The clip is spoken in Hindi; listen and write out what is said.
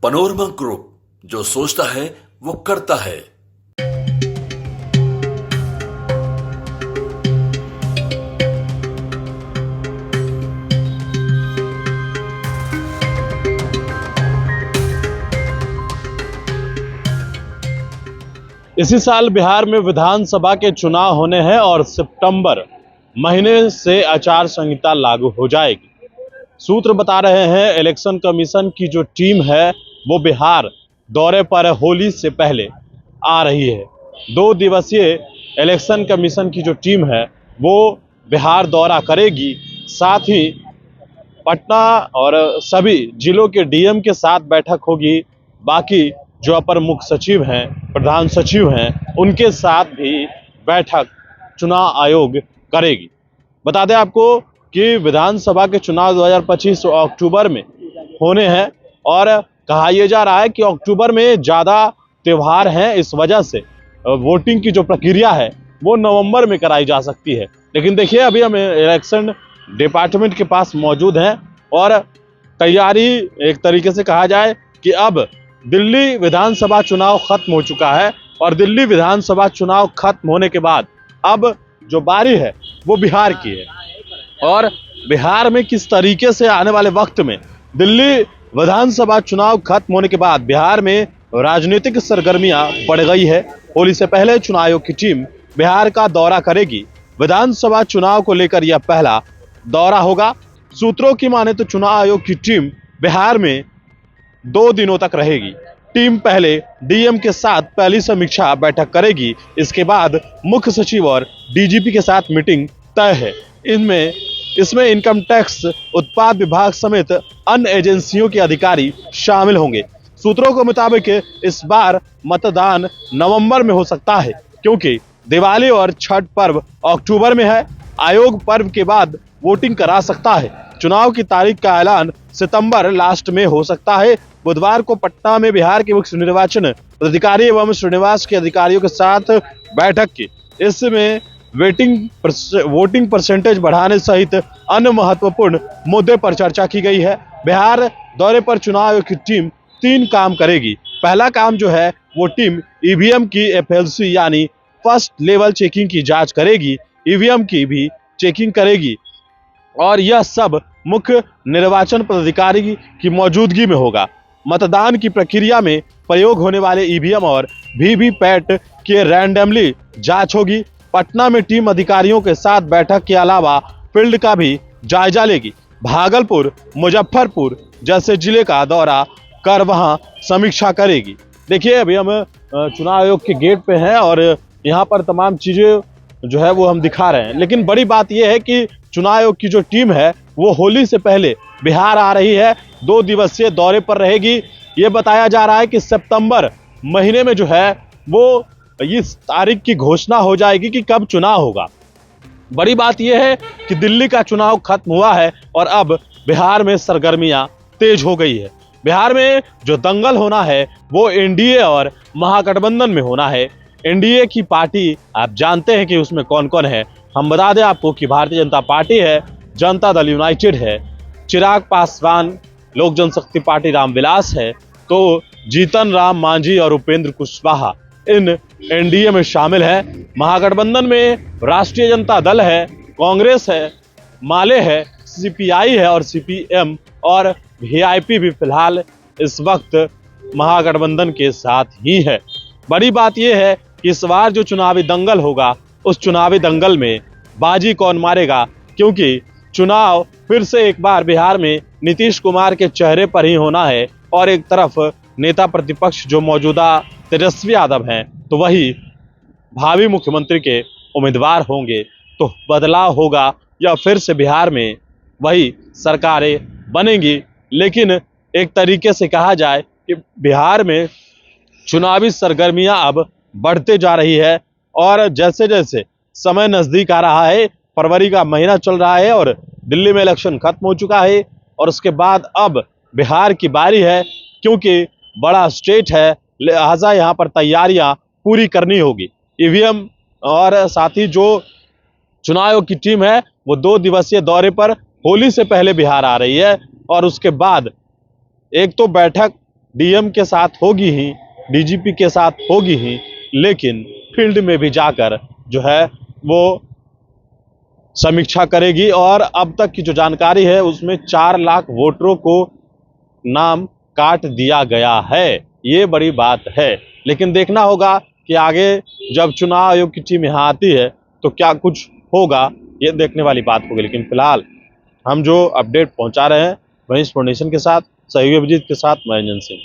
पनोरमा ग्रुप, जो सोचता है वो करता है। इसी साल बिहार में विधानसभा के चुनाव होने हैं और सितंबर महीने से आचार संहिता लागू हो जाएगी। सूत्र बता रहे हैं इलेक्शन कमीशन की जो टीम है वो बिहार दौरे पर होली से पहले आ रही है। 2 दिवसीय इलेक्शन कमीशन की जो टीम है वो बिहार दौरा करेगी। साथ ही पटना और सभी जिलों के डीएम के साथ बैठक होगी। बाकी जो अपर मुख्य सचिव हैं, प्रधान सचिव हैं, उनके साथ भी बैठक चुनाव आयोग करेगी। बता दें आपको कि विधानसभा के चुनाव 2025 अक्टूबर में होने हैं और कहा यह जा रहा है कि अक्टूबर में ज़्यादा त्यौहार हैं, इस वजह से वोटिंग की जो प्रक्रिया है वो नवंबर में कराई जा सकती है। लेकिन देखिए, अभी हम इलेक्शन डिपार्टमेंट के पास मौजूद हैं और तैयारी एक तरीके से कहा जाए कि अब दिल्ली विधानसभा चुनाव खत्म हो चुका है और दिल्ली विधानसभा चुनाव खत्म होने के बाद अब जो बारी है वो बिहार की है। और बिहार में किस तरीके से आने वाले वक्त में दिल्ली विधानसभा चुनाव खत्म होने के बाद बिहार में राजनीतिक सरगर्मियां बढ़ गई है। होली से पहले चुनाव आयोग की टीम बिहार का दौरा करेगी। विधानसभा चुनाव को लेकर यह पहला दौरा होगा। सूत्रों की माने तो चुनाव आयोग की टीम बिहार में 2 दिनों तक रहेगी। टीम पहले डीएम के साथ पहली समीक्षा बैठक करेगी। इसके बाद मुख्य सचिव और डीजीपी के साथ मीटिंग तय है। इसमें इनकम टैक्स, उत्पाद विभाग समेत अन्य एजेंसियों के अधिकारी शामिल होंगे। सूत्रों के मुताबिक इस बार मतदान नवंबर में हो सकता है, क्योंकि दिवाली और छठ पर्व अक्टूबर में है। आयोग पर्व के बाद वोटिंग करा सकता है। चुनाव की तारीख का ऐलान सितंबर लास्ट में हो सकता है। बुधवार को पटना में बिहार के मुख्य निर्वाचन अधिकारी एवं श्रीनिवास के अधिकारियों के साथ बैठक की। इसमें वोटिंग परसेंटेज बढ़ाने सहित अन्य महत्वपूर्ण मुद्दे पर चर्चा की गई है। बिहार दौरे पर चुनाव आयोग की टीम 3 काम करेगी। पहला काम जो है वो टीम ईवीएम की एफएलसी यानी फर्स्ट लेवल चेकिंग की जांच करेगी। ईवीएम की भी चेकिंग करेगी और यह सब मुख्य निर्वाचन पदाधिकारी की मौजूदगी में होगा। मतदान की प्रक्रिया में प्रयोग होने वाले ईवीएम और वीवीपैट के रैंडमली जांच होगी। पटना में टीम अधिकारियों के साथ बैठक के अलावा फील्ड का भी जायजा लेगी। भागलपुर, मुजफ्फरपुर जैसे जिले का दौरा कर वहां समीक्षा करेगी। देखिए, अभी हम चुनाव आयोग के गेट पे हैं और यहाँ पर तमाम चीजें जो है वो हम दिखा रहे हैं। लेकिन बड़ी बात यह है कि चुनाव आयोग की जो टीम है वो होली से पहले बिहार आ रही है। 2 दिवसीय दौरे पर रहेगी। ये बताया जा रहा है कि सितंबर महीने में जो है वो इस तारीख की घोषणा हो जाएगी कि कब चुनाव होगा। बड़ी बात यह है कि दिल्ली का चुनाव खत्म हुआ है और अब बिहार में सरगर्मियां तेज हो गई है। बिहार में जो दंगल होना है वो एनडीए और महागठबंधन में होना है। एनडीए की पार्टी आप जानते हैं कि उसमें कौन कौन है। हम बता दें आपको कि भारतीय जनता पार्टी है, जनता दल यूनाइटेड है, चिराग पासवान लोक जनशक्ति पार्टी रामविलास है, तो जीतन राम मांझी और उपेंद्र कुशवाहा इन एनडीए में शामिल है। महागठबंधन में राष्ट्रीय जनता दल है, कांग्रेस है, माले है, सीपीआई है और सीपीएम और वीआईपी भी फिलहाल इस वक्त महागठबंधन के साथ ही है। बड़ी बात यह है कि इस बार जो चुनावी दंगल होगा उस चुनावी दंगल में बाजी कौन मारेगा, क्योंकि चुनाव फिर से एक बार बिहार में नीतीश कुमार के चेहरे पर ही होना है और एक तरफ नेता प्रतिपक्ष जो मौजूदा तेजस्वी यादव हैं तो वही भावी मुख्यमंत्री के उम्मीदवार होंगे। तो बदलाव होगा या फिर से बिहार में वही सरकारें बनेंगी। लेकिन एक तरीके से कहा जाए कि बिहार में चुनावी सरगर्मियां अब बढ़ते जा रही है और जैसे जैसे समय नजदीक आ रहा है, फरवरी का महीना चल रहा है और दिल्ली में इलेक्शन खत्म हो चुका है और उसके बाद अब बिहार की बारी है। क्योंकि बड़ा स्टेट है, लिहाजा यहाँ पर तैयारियां पूरी करनी होगी। ईवीएम और साथ ही जो चुनाव आयोग की टीम है वो 2 दिवसीय दौरे पर होली से पहले बिहार आ रही है और उसके बाद एक तो बैठक डीएम के साथ होगी ही, डीजीपी के साथ होगी ही, लेकिन फील्ड में भी जाकर जो है वो समीक्षा करेगी। और अब तक की जो जानकारी है उसमें 4 लाख वोटरों को नाम काट दिया गया है। ये बड़ी बात है, लेकिन देखना होगा कि आगे जब चुनाव आयोग की टीम यहाँ आती है तो क्या कुछ होगा, ये देखने वाली बात होगी। लेकिन फिलहाल हम जो अपडेट पहुंचा रहे हैं महेश फाउंडेशन के साथ, सहयोगी अभिजीत के साथ, मैं रंजन सिंह।